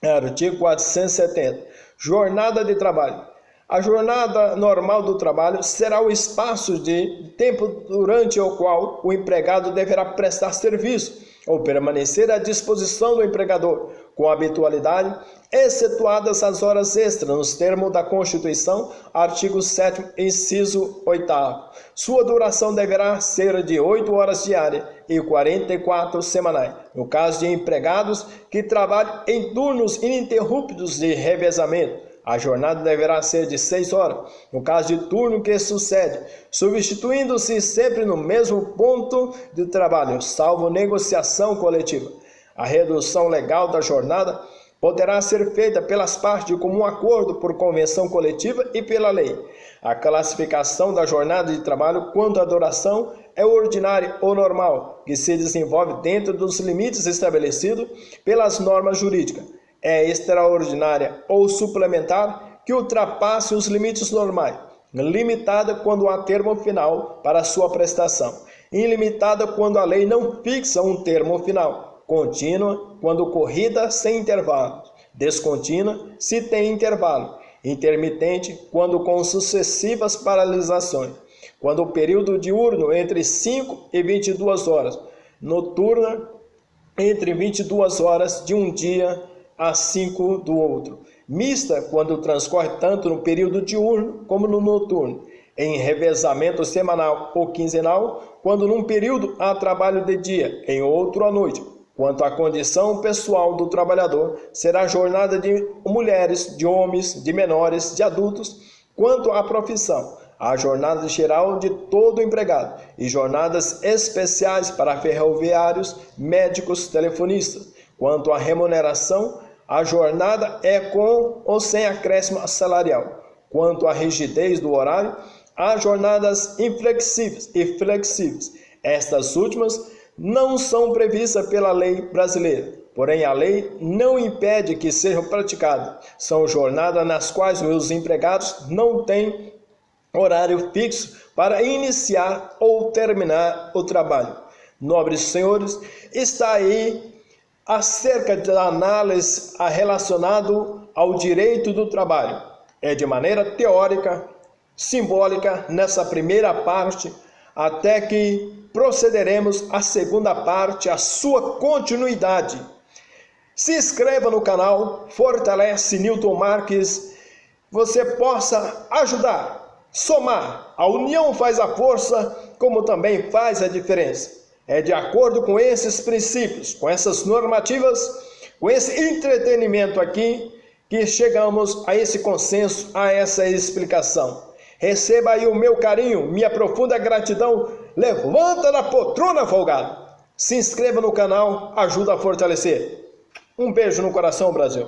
Artigo 470. Jornada de trabalho. A jornada normal do trabalho será o espaço de tempo durante o qual o empregado deverá prestar serviço ou permanecer à disposição do empregador com habitualidade, excetuadas as horas extras nos termos da Constituição, artigo 7º, inciso 8º. Sua duração deverá ser de 8 horas diárias e 44 semanais. No caso de empregados que trabalham em turnos ininterruptos de revezamento, a jornada deverá ser de 6 horas, no caso de turno que sucede, substituindo-se sempre no mesmo ponto de trabalho, salvo negociação coletiva. A redução legal da jornada poderá ser feita pelas partes de comum acordo por convenção coletiva e pela lei. A classificação da jornada de trabalho quanto à duração é ordinária ou normal, que se desenvolve dentro dos limites estabelecidos pelas normas jurídicas. É extraordinária ou suplementar que ultrapasse os limites normais, limitada quando há termo final para sua prestação, ilimitada quando a lei não fixa um termo final, contínua quando corrida sem intervalo, descontínua se tem intervalo, intermitente quando com sucessivas paralisações, quando o período diurno entre 5 e 22 horas, noturna entre 22 horas de um dia a 5 do outro, mista quando transcorre tanto no período diurno como no noturno, em revezamento semanal ou quinzenal, quando num período há trabalho de dia, em outro à noite. Quanto à condição pessoal do trabalhador, será jornada de mulheres, de homens, de menores, de adultos. Quanto à profissão, há jornada geral de todo empregado e jornadas especiais para ferroviários, médicos, telefonistas. Quanto à remuneração, a jornada é com ou sem acréscimo salarial. Quanto à rigidez do horário, há jornadas inflexíveis e flexíveis. Estas últimas não são previstas pela lei brasileira, porém a lei não impede que sejam praticadas. São jornadas nas quais os empregados não têm horário fixo para iniciar ou terminar o trabalho. Nobres senhores, está aí acerca da análise relacionado ao direito do trabalho. É de maneira teórica, simbólica, nessa primeira parte, até que procederemos à segunda parte, a sua continuidade. Se inscreva no canal, fortalece Newton Marques, você possa ajudar, somar. A união faz a força, como também faz a diferença. É de acordo com esses princípios, com essas normativas, com esse entretenimento aqui, que chegamos a esse consenso, a essa explicação. Receba aí o meu carinho, minha profunda gratidão. Levanta da poltrona, folgado. Se inscreva no canal, ajuda a fortalecer. Um beijo no coração, Brasil.